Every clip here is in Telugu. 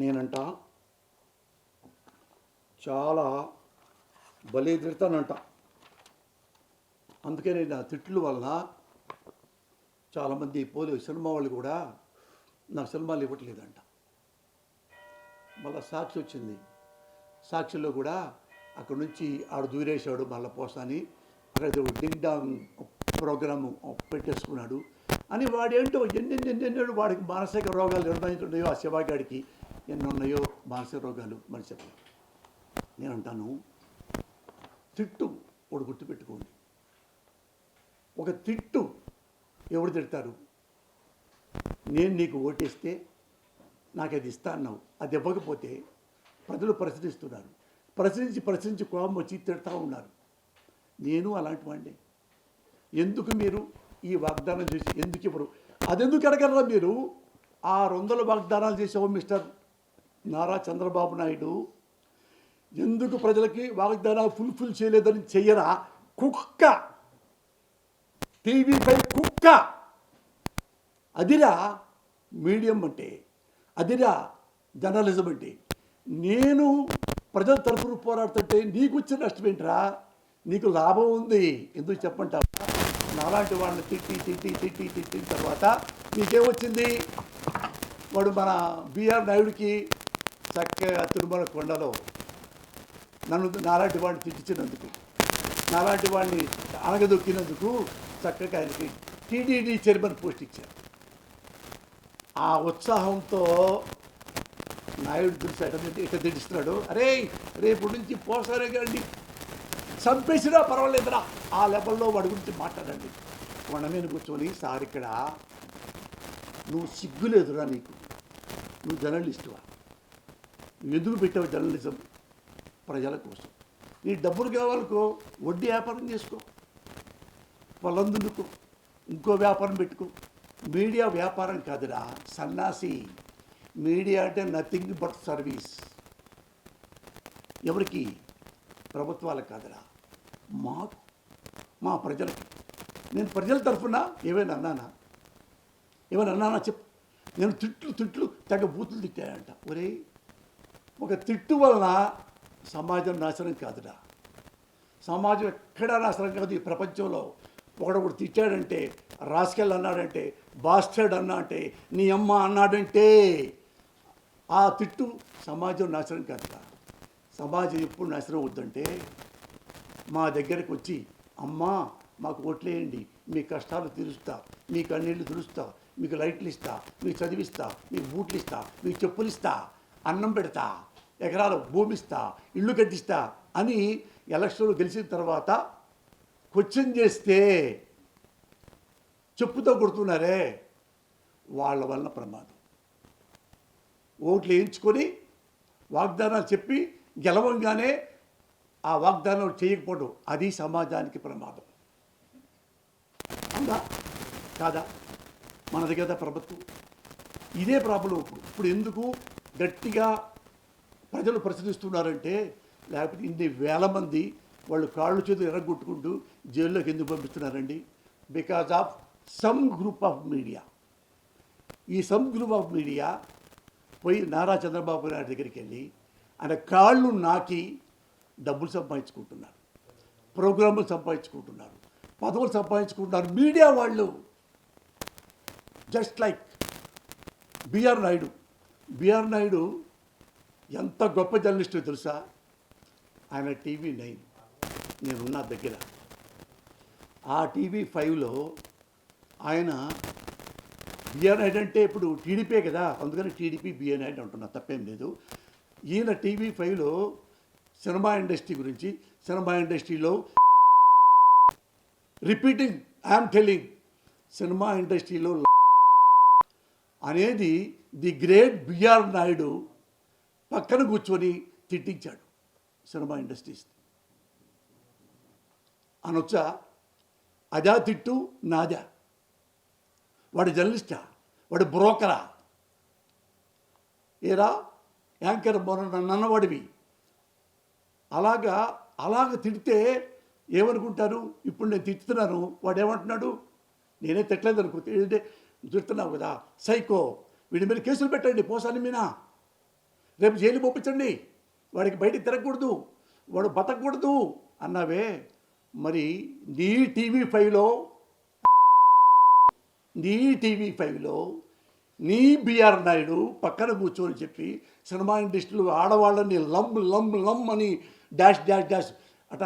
నేనంట చాలా బలి తిడతానంట. అందుకే నేను ఆ తిట్లు వలన చాలామంది సినిమా వాళ్ళు కూడా నాకు సినిమాలు ఇవ్వట్లేదంట. మళ్ళీ సాక్షి వచ్చింది. సాక్షిలో కూడా అక్కడ నుంచి ఆడు దూరేశాడు మళ్ళీ పోసాని, అక్కడ డింగ్ డాంగ్ ప్రోగ్రాము పెట్టేసుకున్నాడు అని వాడేంటో ఎన్నెన్నెన్నెన్నో వాడికి మానసిక రోగాలు నిర్ణయించున్నాయో, ఆ శివాగాడికి ఎన్ని ఉన్నాయో మానసిక రోగాలు మరి చెప్పాలి. నేను అంటాను, తిట్టు ఒకటి గుర్తుపెట్టుకోండి. ఒక తిట్టు ఎవరు తిడతారు? నేను నీకు ఓటేస్తే నాకు అది ఇస్తా అన్నావు, అది ఇవ్వకపోతే ప్రజలు ప్రశ్నిస్తున్నారు. ప్రశ్నించి కోపం వచ్చి తిడతా ఉన్నారు. నేను అలాంటి వాడిని. ఎందుకు మీరు ఈ వాగ్దానం చేసి ఎందుకు ఇవ్వరు? అదెందుకు అడగలరా మీరు? 600 వాగ్దానాలు చేసావు మిస్టర్ నారా చంద్రబాబు నాయుడు. ఎందుకు ప్రజలకి వాగ్దానాలు ఫుల్ఫిల్ చేయలేదని చెయ్యరా? కుక్క, టీవీపై కుక్క. అదిరా మీడియం అంటే, అదిరా జర్నలిజం అంటే. నేను ప్రజల తరఫున పోరాడుతుంటే నీకు వచ్చిన నష్టం ఏంట్రా? నీకు లాభం ఉంది. ఎందుకు చెప్పంటావా? నాలాంటి వాళ్ళని తిట్టిన తర్వాత నీకేమొచ్చింది? వాడు మన బిఆర్ నాయుడికి చక్కగా తిరుమల కొండలో నాలాంటి వాడిని తిట్టించినందుకు, నాలాంటి వాడిని అనగదొక్కినందుకు చక్కగా ఆయనకి టీడీడీ చైర్మన్ పోస్ట్ ఇచ్చారు. ఆ ఉత్సాహంతో నాయుడు తెలిసి ఇట్లా తిట్టిస్తున్నాడు. అరే రేపు నుంచి పోసారే గారిని చంపేసినా పర్వాలేదురా, ఆ లెవెల్లో వాడి గురించి మాట్లాడండి. కొండ మీద కూర్చొని, సార్ ఇక్కడ నువ్వు సిగ్గులేదురా నీకు, నువ్వు జర్నలిస్టువా, నువ్వు ఎందుకు పెట్టావు జర్నలిజం? ప్రజల కోసం. నీ డబ్బులు కావాలకో వడ్డీ వ్యాపారం చేసుకో, పొలం దున్నుకో, ఇంకో వ్యాపారం పెట్టుకో. మీడియా వ్యాపారం కాదురా సన్నాసి. మీడియా అంటే నథింగ్ బట్ సర్వీస్. ఎవరికి? ప్రభుత్వాలకు కాదురా, మాకు, మా ప్రజలకి. నేను ప్రజల తరఫున ఏమైనా అన్నానా చెప్పు. నేను తిట్లు తెగ బూతులు తిట్టాయంట. ఒరే, ఒక తిట్టు వలన సమాజం నాశనం కాదురా. సమాజం ఎక్కడా నాశనం కాదు ఈ ప్రపంచంలో. ఒకడొకడు తిట్టాడంటే, రాస్కెల్ అన్నాడంటే, బాస్టర్డ్ అన్నా అంటే, నీ అమ్మ అన్నాడంటే ఆ తిట్టు సమాజం నాశనం కాదురా. సమాజం ఎప్పుడు నాశనం అవుద్దంటే, మా దగ్గరకు వచ్చి అమ్మా మాకు ఓట్లేయండి, మీ కష్టాలు తీరుస్తా, మీ కన్నీళ్ళు తుడుస్తా, మీకు లైట్లు ఇస్తా, మీకు చదివిస్తా, మీకు బూట్లు ఇస్తా, మీకు చెప్పులు ఇస్తా, అన్నం పెడతా, ఎకరాల భూమి ఇస్తా, ఇల్లు కట్టిస్తా అని ఎలక్షన్లు గెలిచిన తర్వాత క్వశ్చన్ చేస్తే చెప్పుతో కొడుతున్నారే, వాళ్ళ వలన ప్రమాదం. ఓట్లు వేయించుకొని వాగ్దానాలు చెప్పి గెలవంగానే ఆ వాగ్దానం చేయకపోవడం, అది సమాజానికి ప్రమాదం. అవునా కాదా? మనది కదా ప్రభుత్వం. ఇదే ప్రాబ్లం. ఇప్పుడు ఎందుకు గట్టిగా ప్రజలు ప్రశ్నిస్తున్నారంటే, లేకపోతే ఇన్ని వేల మంది వాళ్ళు కాళ్ళు చేతులు ఎర్రగొట్టుకుంటూ జైల్లోకి ఎందుకు పంపిస్తున్నారండి? Because of some group of media. ఈ సమ్ గ్రూప్ ఆఫ్ మీడియా పోయి నారా చంద్రబాబు నాయుడు దగ్గరికి వెళ్ళి ఆయన కాళ్ళు నాకి డబ్బులు సంపాదించుకుంటున్నారు, ప్రోగ్రాములు సంపాదించుకుంటున్నారు, పదవులు సంపాదించుకుంటున్నారు మీడియా వాళ్ళు. జస్ట్ లైక్ బిఆర్ నాయుడు ఎంత గొప్ప జర్నలిస్టో తెలుసా? ఆయన TV9 నేనున్నా దగ్గర. ఆ TV5లో ఆయన బిఆర్ నాయుడు అంటే ఇప్పుడు టీడీపీ కదా, అందుకని టీడీపీ బిఆర్ నాయుడు అంటున్నా, తప్పేం లేదు. ఈయన TV5లో సినిమా ఇండస్ట్రీ గురించి, సినిమా ఇండస్ట్రీలో రిపీటింగ్ ఐఎమ్ టెల్లింగ్, సినిమా ఇండస్ట్రీలో అనేది ది గ్రేట్ బిఆర్ నాయుడు పక్కన కూర్చొని తిట్టించాడు సినిమా ఇండస్ట్రీస్ అనొచ్చా? అదా తిట్టు నాదా? వాడు జర్నలిస్టా? వాడు బ్రోకరా? ఏరా యాంకర్ నన్నవాడివి. అలాగ తిడితే ఏమనుకుంటారు? ఇప్పుడు నేను తిట్టుతున్నాను, వాడు ఏమంటున్నాడు? నేనే తిట్టలేదు అనుకుంటే తిడుతున్నావు కదా, సైకో, వీడి మీద కేసులు పెట్టండి పోసాని మీనా రేపు జైలు పంపించండి, వాడికి బయటికి తిరగకూడదు, వాడు బతకూడదు అన్నావే. మరి నీ టీవీ5లో నీ బిఆర్ నాయుడు పక్కన కూర్చొని చెప్పి సినిమా ఇండస్ట్రీలో ఆడవాళ్ళని లమ్ అని డాష్ అట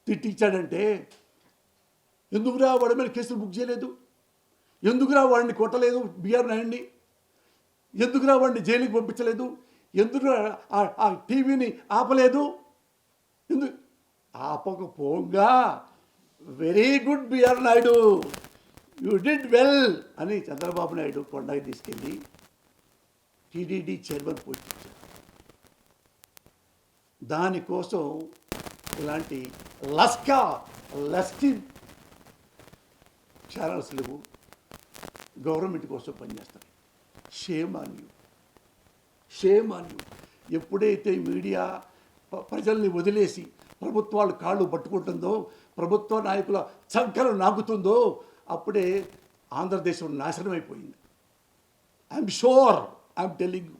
తిట్టించాడంటే, ఎందుకురా వాడి మీద కేసులు బుక్ చేయలేదు? ఎందుకురా వాడిని కొట్టలేదు బిఆర్ నాయుడిని? ఎందుకురా వాడిని జైలుకి పంపించలేదు? ఎందుకు ఆ టీవీని ఆపలేదు? ఎందుకు ఆపకపోగా very good BR Naidu, you did well అని చంద్రబాబు నాయుడు కొండకి తీసుకెళ్ళి టీడీడీ చైర్మన్ పోస్ట్ ఇచ్చారు. దానికోసం ఇలాంటి లస్కీ ఛానల్స్ లేవు, గవర్నమెంట్ కోసం పనిచేస్తాయి. Shame on you. ఎప్పుడైతే మీడియా ప్రజల్ని వదిలేసి ప్రభుత్వాలు కాళ్ళు పట్టుకుంటుందో, ప్రభుత్వ నాయకుల చంకలు నాకుతుందో, అప్పుడే ఆంధ్రదేశం నాశనం అయిపోయింది. I'm sure, I'm telling you.